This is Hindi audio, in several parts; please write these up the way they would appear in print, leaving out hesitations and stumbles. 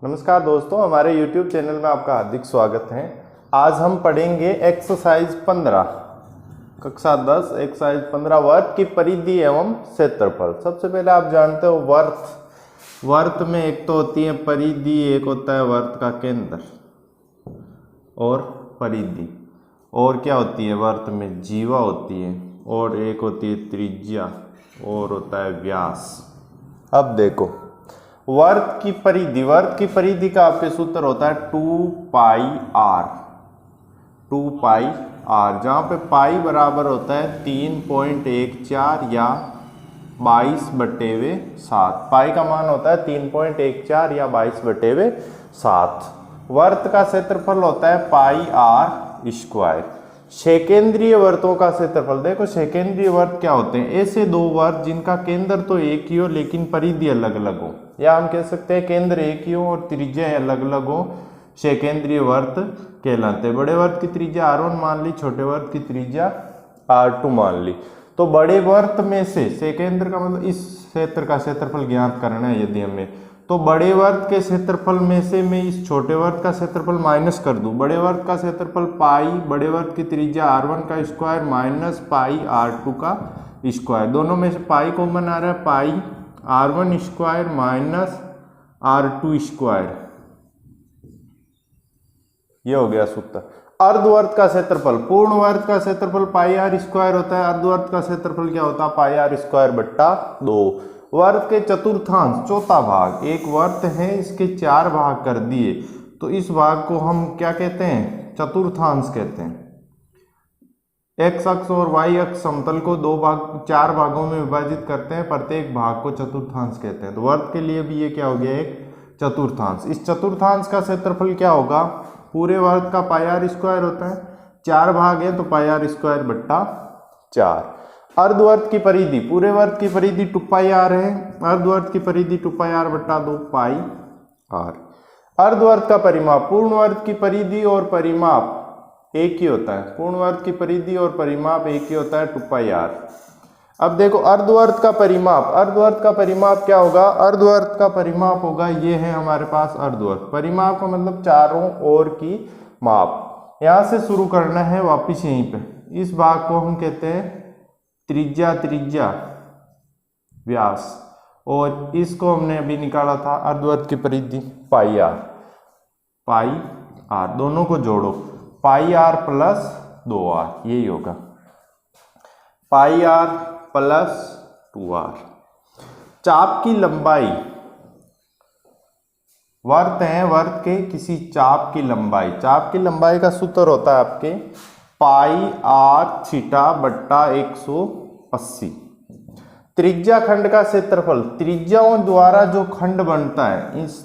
नमस्कार दोस्तों, हमारे YouTube चैनल में आपका हार्दिक स्वागत है। आज हम पढ़ेंगे एक्सरसाइज 15 कक्षा 10 एक्सरसाइज 15 वर्त की परिधि एवं क्षेत्रफल। सबसे पहले आप जानते हो वर्त में एक तो होती है परिधि, एक होता है वर्त का केंद्र और परिधि, और क्या होती है वर्त में जीवा होती है, और एक होती है त्रिज्या और होता है व्यास। अब देखो वर्त की परिधि का आपके सूत्र होता है 2 पाई आर, जहाँ पे पाई बराबर होता है 3.14 या 22/7। पाई का मान होता है 3.14 या 22/7। वर्त का क्षेत्रफल होता है पाई आर स्क्वायर। शेकेंद्रीय वर्तों का क्षेत्रफल देखो, शेकेंद्रीय वर्त क्या होते हैं? ऐसे दो वर्त जिनका केंद्र तो एक ही हो लेकिन परिधि अलग अलग हो, या हम कह सकते हैं केंद्र एक ही हो और त्रिज्या अलग अलग हो, शेकेंद्रीय वर्त कहलाते हैं। बड़े वर्त की त्रिज्या r1 मान ली, छोटे वर्त की त्रिज्या r2 मान ली। तो बड़े वर्त में से शेकेंद्र का मतलब इस क्षेत्र का क्षेत्रफल ज्ञात करना है यदि हमें, तो बड़े वर्त के क्षेत्रफल में से मैं इस छोटे वर्त का क्षेत्रफल माइनस कर दूं। बड़े वर्त का क्षेत्रफल पाई, बड़े वर्त की त्रिज्या r1 का स्क्वायर माइनस पाई r2 का स्क्वायर, दोनों में से पाई कॉमन आ रहा है, पाई r1 square minus r2 square, ये हो गया सूत्र। अर्धवर्त का क्षेत्रफल, पूर्ण वर्त का क्षेत्रफल पाई आर स्क्वायर होता है, अर्धवर्त का क्षेत्रफल क्या होता है? पाई आर स्क्वायर बट्टा 2। वर्त के चतुर्थांश, चौथा भाग, एक वर्त है इसके 4 भाग कर दिए, तो इस भाग को हम क्या कहते हैं? चतुर्थांश कहते हैं। एक्स अक्ष और वाई अक्ष समतल को 4 भागों में विभाजित करते हैं, प्रत्येक भाग को चतुर्थांश कहते हैं। तो वर्त के लिए भी ये क्या हो गया? एक चतुर्थांश। इस चतुर्थांश का क्षेत्रफल क्या होगा? पूरे वर्त का पाई आर स्क्वायर होता है, 4 भाग है तो पाई आर स्क्वायर बट्टा 4। अर्धवर्त की परिधि, पूरे वर्त की परिधि 2 पाई आर है, अर्धवर्त की परिधि 2 पाई आर बट्टा 2 पाई आर। अर्धवर्त का परिमाप, पूर्ण वर्त की परिधि और परिमाप एक ही होता है, पूर्ण वर्त की परिधि और परिमाप एक ही होता है 2 पाई आर। अब देखो अर्धवर्त का परिमाप क्या होगा? अर्धवर्त का परिमाप होगा, ये है हमारे पास अर्धवर्त। परिमाप का मतलब चारों ओर की माप। यहां से शुरू करना है वापिस यहीं पे। इस भाग को हम कहते हैं त्रिज्या व्यास, और इसको हमने अभी निकाला था अर्धवर्त की परिधि पाई आर, दोनों को जोड़ो, पाई आर प्लस 2r, यही होगा पाई आर प्लस 2r। चाप की लंबाई, वर्त है, वर्त के किसी चाप की लंबाई का सूत्र होता है आपके पाई आर थीटा बट्टा 180। त्रिज्या खंड का क्षेत्रफल, त्रिज्याओं द्वारा जो खंड बनता है, इस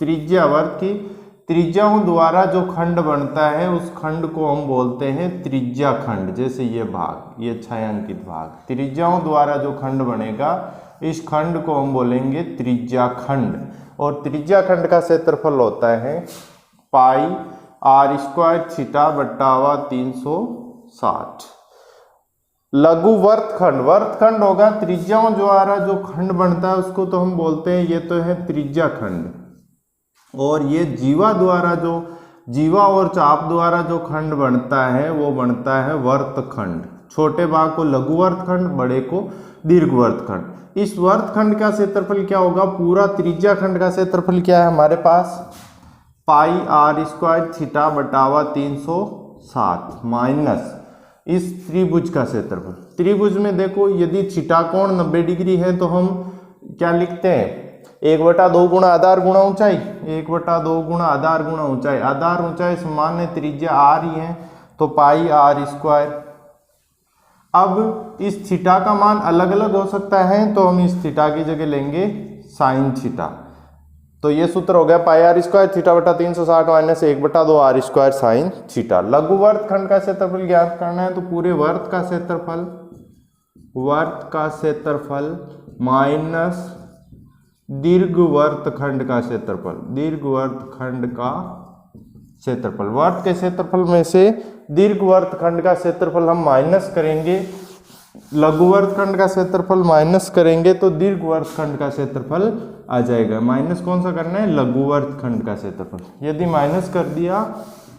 त्रिज्या वर्त की त्रिज्याओं द्वारा जो खंड बनता है उस खंड को हम बोलते हैं त्रिज्या खंड। जैसे ये भाग, ये छायांकित भाग, त्रिज्याओं द्वारा जो खंड बनेगा इस खंड को हम बोलेंगे त्रिज्या खंड, और त्रिज्या खंड का क्षेत्रफल होता है पाई आर स्क्वायर थीटा बट्टा 360। लघु वर्तखंड होगा, त्रिज्याओं द्वारा जो खंड बनता है उसको तो हम बोलते हैं, ये तो है त्रिज्या खंड, और ये जीवा और चाप द्वारा जो खंड बनता है वो बनता है वर्तखंड। छोटे भाग को लघु वर्तखंड, बड़े को दीर्घ वर्तखंड। इस वर्तखंड का क्षेत्रफल क्या होगा? पूरा त्रिज्या खंड का क्षेत्रफल क्या है हमारे पास? पाई आर स्क्वायर थीटा बटावा 360 माइनस इस त्रिभुज का क्षेत्रफल। त्रिभुज में देखो, यदि थीटा कोण 90 डिग्री है तो हम क्या लिखते हैं? 1/2 गुणा आधार गुणा ऊंचाई, 1/2 गुणा आधार गुणा ऊंचाई। आधार ऊंचाई समान है, त्रिज्या आर ही है, तो पाई आर स्क्वायर। अब इस थीटा का मान अलग अलग हो सकता है, तो हम इस थीटा की जगह लेंगे साइन थीटा। तो ये सूत्र हो गया पाई आर स्क्वायर थीटा बटा 360 minus 1/2 R square sine theta. लघु वर्त खंड का क्षेत्रफल ज्ञात करना है, तो पूरे वर्त का क्षेत्रफल माइनस दीर्घ वर्तखंड का क्षेत्रफल, वर्त के क्षेत्रफल में से दीर्घ वर्तखंड का क्षेत्रफल हम माइनस करेंगे, लघुवर्तखंड का क्षेत्रफल माइनस करेंगे तो दीर्घवर्तखंड का क्षेत्रफल आ जाएगा। माइनस कौन सा करना है? लघुवर्तखंड का क्षेत्रफल। यदि माइनस कर दिया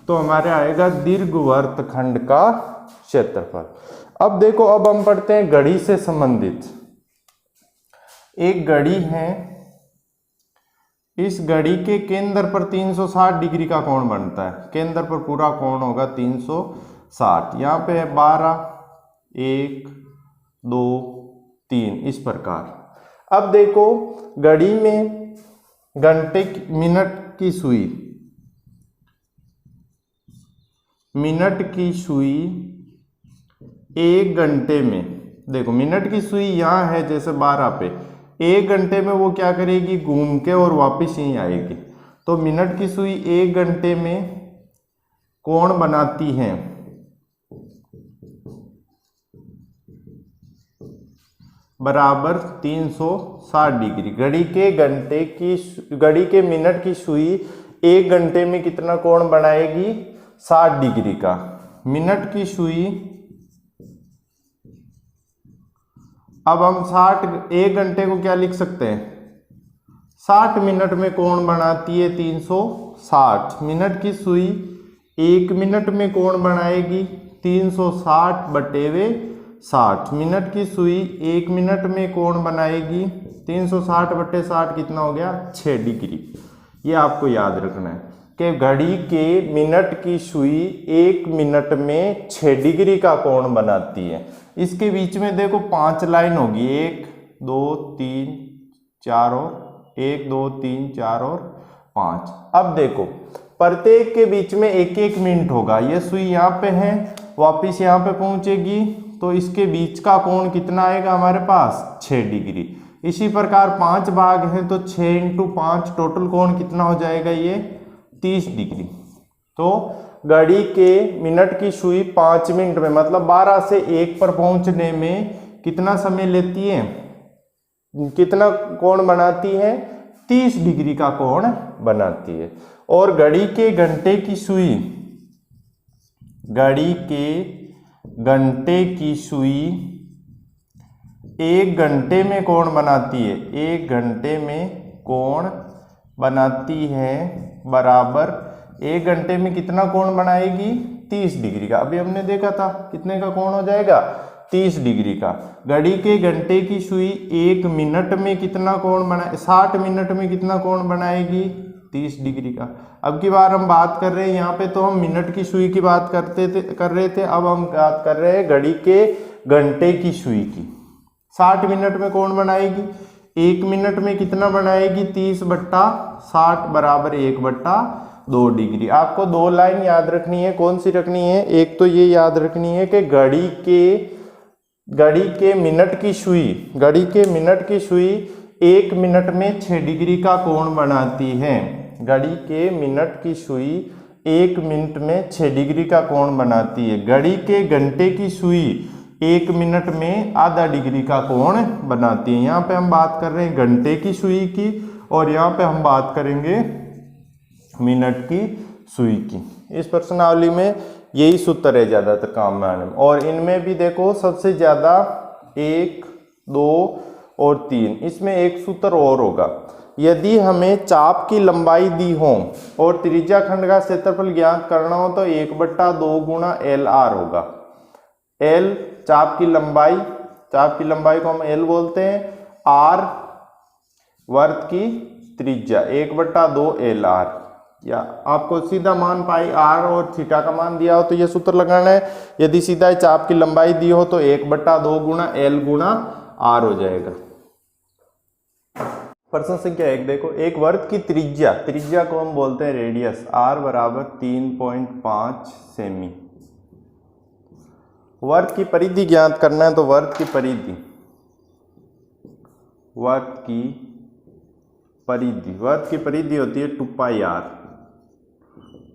तो हमारे आएगा दीर्घवर्तखंड का क्षेत्रफल। अब देखो, अब हम पढ़ते हैं घड़ी से संबंधित। एक घड़ी है, इस घड़ी के केंद्र पर 360 डिग्री का कोण बनता है। केंद्र पर पूरा कोण होगा 360। यहाँ पे है 12, 1, 2, 3, इस प्रकार। अब देखो, घड़ी में घंटे मिनट की सुई, मिनट की सुई 1 घंटे में, देखो मिनट की सुई यहाँ है जैसे 12 पे, 1 घंटे में वो क्या करेगी? घूम के और वापस यहीं आएगी। तो मिनट की सुई 1 घंटे में कोण बनाती है बराबर 360 डिग्री। घड़ी के मिनट की सुई 1 घंटे में कितना कोण बनाएगी? 60 डिग्री का। मिनट की सुई, अब हम 1 घंटे को क्या लिख सकते हैं? 60 मिनट में कोण बनाती है 360। मिनट की सुई 1 मिनट में कोण बनाएगी 360 बटे 60। मिनट की सुई 1 मिनट में कोण बनाएगी 360 बटे 60, कितना हो गया? 6 डिग्री। ये आपको याद रखना है कि घड़ी के मिनट की सुई 1 मिनट में 6 डिग्री का कोण बनाती है। इसके बीच में देखो 5 लाइन होगी, 1, 2, 3, 4 और 1, 2, 3, 4 और 5। अब देखो, प्रत्येक के बीच में 1-1 मिनट होगा। ये सुई यहाँ पे है, वापिस यहाँ पे पहुंचेगी, तो इसके बीच का कोण कितना आएगा हमारे पास? 6 डिग्री। इसी प्रकार 5 भाग हैं तो 6 × 5 टोटल कोण कितना हो जाएगा? ये 30 डिग्री। तो घड़ी के मिनट की सुई 5 मिनट में, मतलब 12 से 1 पर पहुंचने में कितना समय लेती है? कितना कोण बनाती है? 30 डिग्री का कोण बनाती है। और घड़ी के घंटे की सुई, घड़ी के घंटे की सुई 1 घंटे में कोण बनाती है, 1 घंटे में कोण बनाती है बराबर 1 घंटे में कितना कोण बनाएगी? 30 डिग्री का। अभी हमने देखा था कितने का कोण हो जाएगा? 30 डिग्री का। घड़ी के घंटे की सुई 1 मिनट में कितना कोण बनाए? 60 मिनट में कितना कोण बनाएगी? 30 डिग्री का। अब की बार हम बात कर रहे हैं, यहाँ पे तो हम मिनट की सुई की बात कर रहे थे, अब हम बात कर रहे हैं घड़ी के घंटे की सुई की। 60 मिनट में कोण बनाएगी, 1 मिनट में कितना बनाएगी? 30 बट्टा 60 बराबर 1/2 डिग्री। आपको 2 लाइन याद रखनी है। कौन सी रखनी है? एक तो ये याद रखनी है कि घड़ी के मिनट की सुई, घड़ी के मिनट की सुई 1 मिनट में 6 डिग्री का कोण बनाती है। घड़ी के मिनट की सुई 1 मिनट में 6 डिग्री का कोण बनाती है। घड़ी के घंटे की सुई 1 मिनट में आधा डिग्री का कोण बनाती है। यहाँ पे हम बात कर रहे हैं घंटे की सुई की, और यहाँ पे हम बात करेंगे मिनट की सुई की। इस प्रश्नावली में यही सूत्र है ज्यादातर काम में आने में। और इनमें भी देखो सबसे ज्यादा 1, 2 और 3, इसमें एक सूत्र और होगा। यदि हमें चाप की लंबाई दी हो और त्रिज्या खंड का क्षेत्रफल ज्ञात करना हो तो 1/2 गुणा LR होगा। L चाप की लंबाई को हम L बोलते हैं, R वर्त की त्रिज्या 1/2 LR। या आपको सीधा मान पाई R और थीटा का मान दिया हो तो ये सूत्र लगाना है। यदि सीधा चाप की लंबाई दी हो तो 1/2 गुणा L गुणा R हो जाएगा। प्रश्न संख्या 1 देखो, एक वर्त की त्रिज्या को हम बोलते हैं रेडियस, R बराबर 3.5 सेमी। वर्त की परिधि ज्ञात करना है तो वर्त की परिधि होती है 2πr।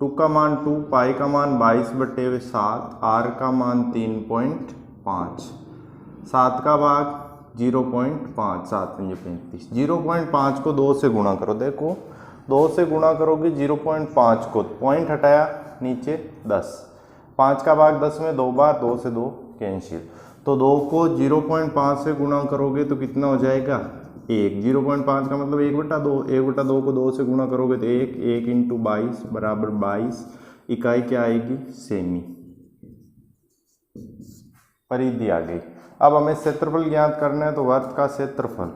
2 का मान 2, पाई का मान 22/7, R का मान 3.5, 7 का भाग 0.5, 7 × 35। 0.5 को 2 से गुणा करो। देखो 2 से गुणा करोगे 0.5 को, पॉइंट हटाया नीचे 10, 5 का भाग 10 में 2 बार, 2 से 2 कैंसिल, तो 2 को 0.5 से गुणा करोगे तो कितना हो जाएगा 1। 0.5 का मतलब 1/2। 1/2 को 2 से गुणा करोगे तो 1 इंटू 22 बराबर 22। इकाई क्या आएगी सेमी। परिधि आ गई। अब हमें क्षेत्रफल ज्ञात करना है तो वर्त का क्षेत्रफल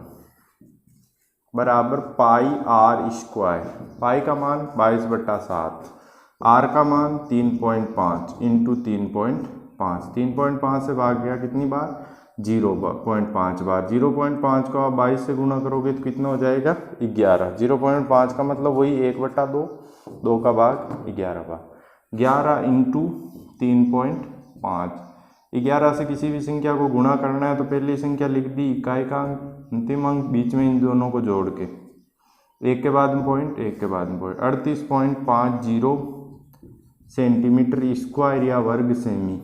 बराबर पाई आर स्क्वायर। पाई का मान 22/7, आर का मान 3.5 इंटू 3.5। 3.5 से भाग गया कितनी बार 0.5 बार। 0.5 को आप 22 से गुणा करोगे तो कितना हो जाएगा 11। 0.5 का मतलब वही 1/2, 2 का भाग 11 बार। 11 इंटू 3.5। 11 से किसी भी संख्या को गुणा करना है तो पहली संख्या लिख दी, इकाई का अंतिम अंक, बीच में इन दोनों को जोड़ के एक के बाद में पॉइंट, एक के बाद में पॉइंट। 38.50 सेंटीमीटर स्क्वायर या वर्ग सेमी,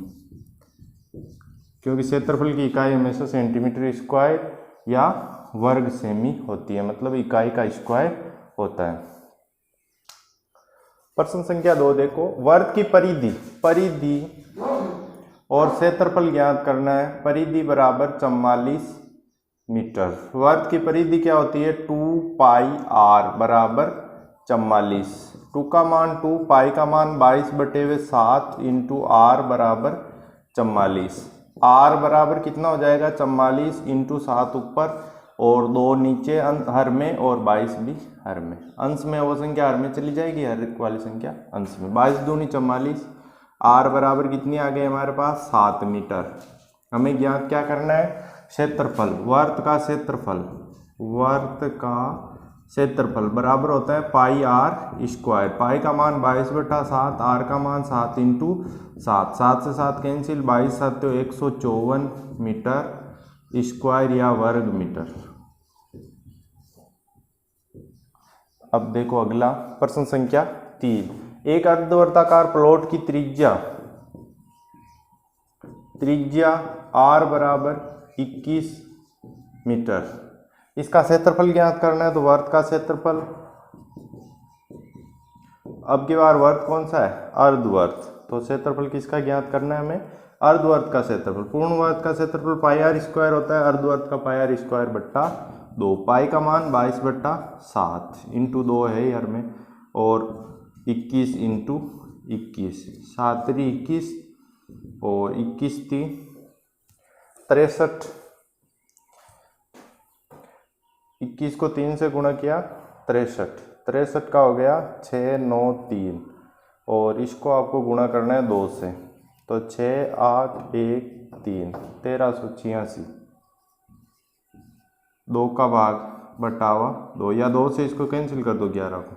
क्योंकि क्षेत्रफल की इकाई हमेशा सेंटीमीटर स्क्वायर या वर्ग सेमी होती है, मतलब इकाई का स्क्वायर होता है। प्रश्न संख्या 2 देखो, वर्ग की परिधि और क्षेत्रफल ज्ञात करना है। परिधि बराबर 44 मीटर। वर्ग की परिधि क्या होती है 2 पाई आर बराबर 44। 2 का मान 2, पाई का मान 22/7 इंटू आर बराबर 44। आर बराबर कितना हो जाएगा 44 इंटू 7 ऊपर और 2 नीचे हर में और 22 भी हर में। अंश में वो संख्या हर में चली जाएगी, हर एक वाली संख्या अंश में। 22 दूनी 44। आर बराबर कितनी आ गई हमारे पास 7 मीटर। हमें ज्ञात क्या करना है क्षेत्रफल। वर्त का क्षेत्रफल बराबर होता है पाई आर स्क्वायर। पाई का मान 22/7, आर का मान 7 इंटू 7। 7 से 7 कैंसिल, 22 7 154 मीटर स्क्वायर या वर्ग मीटर। अब देखो अगला प्रश्न संख्या 3। एक अर्धवर्ताकार प्लॉट की त्रिज्या r बराबर 21 मीटर। इसका क्षेत्रफल ज्ञात करना है तो वर्त का क्षेत्रफल। अब की बार वर्त कौन सा है अर्धवर्त, तो क्षेत्रफल किसका ज्ञात करना है हमें अर्धवर्त का क्षेत्रफल। पूर्ण वर्त का क्षेत्रफल पाई आर स्क्वायर होता है, अर्धवर्त का पाई आर स्क्वायर बट्टा 2। पाई का मान 22/7 इंटू 2 है यार में, और 21 इंटू 21। 7 3 21 और 21 3 63। 21 को 3 से गुणा किया 63। 63 का हो गया 6 9 3 और इसको आपको गुणा करना है 2 से, तो 6 8 1 3 1386। 2 का भाग बटावा 2, या 2 से इसको कैंसिल कर दो 11 को।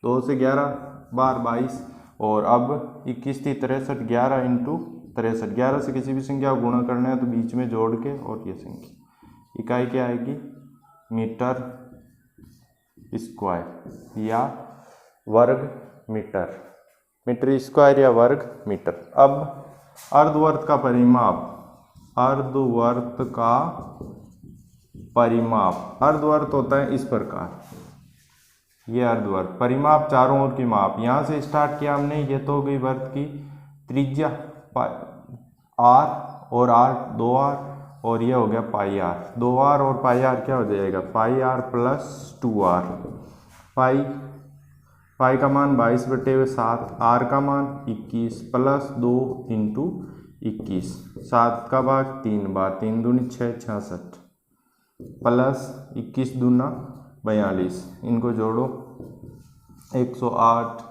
2 से 11 बार 22 और अब 21 थी 63। 11 इंटू 63। 11 से किसी भी संख्या को गुणा करना है तो बीच में जोड़ के और ये संख्या। इकाई क्या आएगी मीटर स्क्वायर या वर्ग मीटर। मीटर स्क्वायर या वर्ग मीटर। अब अर्धवर्त का परिमाप। अर्धवर्त होता है इस प्रकार, ये अर्धवर्त। परिमाप चारों ओर की माप। यहाँ से स्टार्ट किया हमने, ये तो हो गई वर्त की त्रिज्या आर और आर 2r और ये हो गया पाई आर। 2r और पाई आर क्या हो जाएगा पाई आर प्लस 2r। पाई का मान 22/7, आर का मान 21 प्लस 2 इंटू 21। 7 का भाग 3 बार, 3 दूनी 6 66 प्लस 21 दूना 42। इनको जोड़ो 108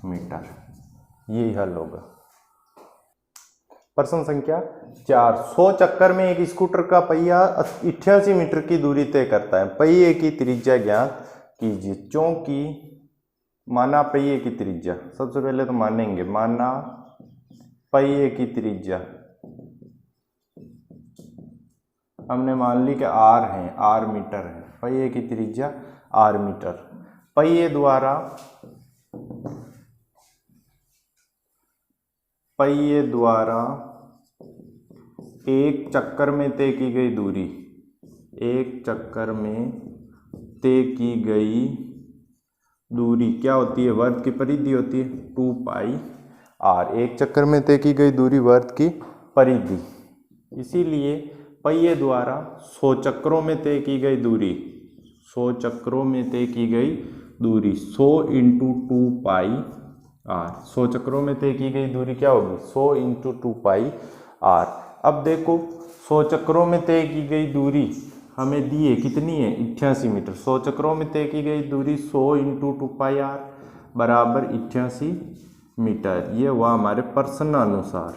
मीटर। यही हल होगा। प्रश्न संख्या 4। 100 चक्कर में एक स्कूटर का पहिया 88 मीटर की दूरी तय करता है। पहिए की त्रिज्या ज्ञात कीजिए। चूंकि माना पहिए की त्रिज्या, सबसे पहले तो मानेंगे, माना पहिए की त्रिज्या हमने मान ली कि आर है, आर मीटर है। पहिए की त्रिज्या आर मीटर। पहिए द्वारा एक चक्कर में तय की गई दूरी, एक चक्कर में तय की गई दूरी क्या होती है वर्ग की परिधि होती है 2 पाई आर। एक चक्कर में तय की गई दूरी वर्ग की परिधि। इसीलिए पहिए द्वारा 100 चक्रों में तय की गई दूरी, 100 चक्रों में तय की गई दूरी 100 × 2 पाई आर। 100 चक्रों में तय की गई दूरी क्या होगी? 100 × 2 पाई आर। अब देखो 100 चक्रों में तय की गई दूरी हमें दी है, कितनी है? 88 मीटर। 100 चक्रों में तय की गई दूरी 100 × 2 पाई आर बराबर 88 मीटर। ये हुआ हमारे प्रश्नानुसार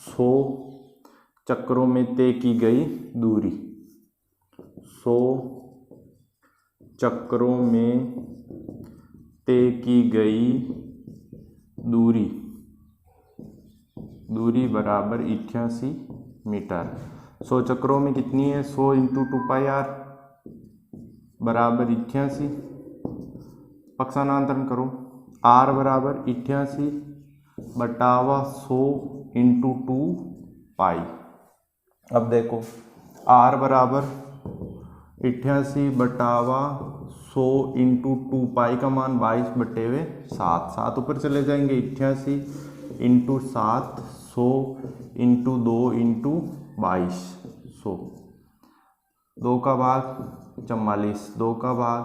100 चक्रों में तय की गई दूरी, 100 चक्रों में तय की गई दूरी बराबर 88 मीटर। 100 चक्रों में कितनी है? 100 × 2 पाई आर बराबर 88। पक्षांतरण करो, आर बराबर 88 बटावा 100 × 2 पाई। अब देखो आर बराबर 88 बटावा 100 × 2 पाई का मान 22/7। 7 ऊपर चले जाएंगे, 88 × 7 100 × 2 × 22 100। 2 का भाग 44, 2 का भाग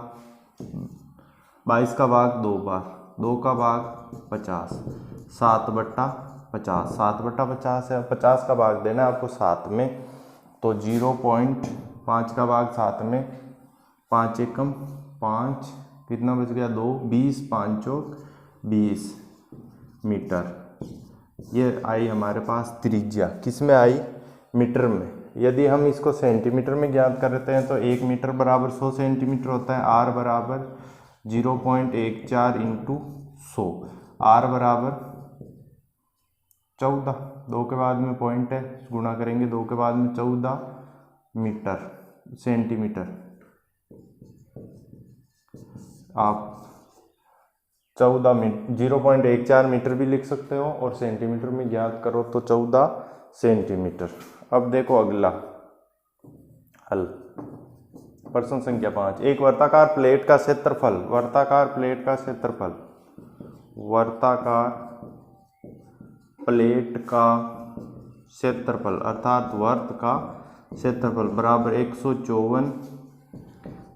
22 का भाग 2 बार, 2 का भाग 50, 7/50। 7/50 है, 50 का भाग देना है आपको 7 में, तो 0.5 का भाग 7 में, 5 एकम 5, कितना बच गया? 2, 20, 5 चौक 20 मीटर। ये आई हमारे पास त्रिज्या, किस में आई? मीटर में। यदि हम इसको सेंटीमीटर में ज्ञात करते हैं तो 1 मीटर बराबर 100 सेंटीमीटर होता है। आर बराबर 0.14 × 100, आर बराबर 14, 2 के बाद में पॉइंट है, गुणा करेंगे 2 के बाद में 14 मीटर सेंटीमीटर। आप 0.14 मीटर भी लिख सकते हो और सेंटीमीटर में ज्ञात करो तो 14 सेंटीमीटर। अब देखो अगला हल, प्रश्न संख्या 5। एक वर्ताकार प्लेट का क्षेत्रफल, वर्ताकार प्लेट का क्षेत्रफल, वर्ताकार प्लेट का क्षेत्रफल अर्थात वर्त का क्षेत्रफल बराबर 154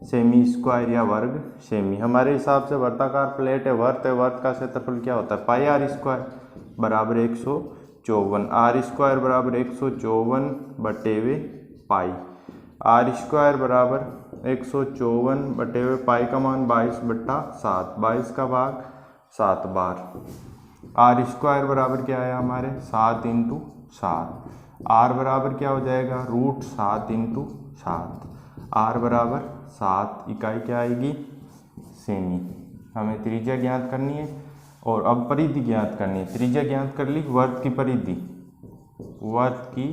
सेमी स्क्वायर या वर्ग सेमी। हमारे हिसाब से वर्ताकार प्लेट है, वर्त का क्षेत्रफल क्या होता है? पाई आर स्क्वायर बराबर 154, आर स्क्वायर बराबर 154 पाई। आर स्क्वायर बराबर 154 पाई का मान 22/7, 22 का भाग 7 बार। आर स्क्वायर बराबर क्या है हमारे? 7 × 7। आर बराबर क्या हो जाएगा? √7 × 7। आर बराबर 7, इकाई क्या आएगी? सेमी। हमें त्रिज्या ज्ञात करनी है और अब परिधि ज्ञात करनी है। त्रिज्या ज्ञात कर ली, वर्त की परिधि, वर्त की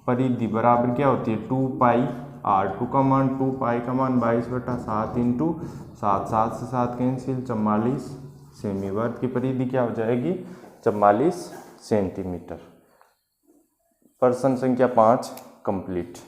परिधि बराबर क्या होती है? 2 पाई आर। 2 का मान 2, पाई का मान 22/7 × 7, 7 से 7 कैंसिल, 44 सेमी। वर्त की परिधि क्या हो जाएगी? 44 सेंटीमीटर। प्रश्न संख्या 5 कंप्लीट।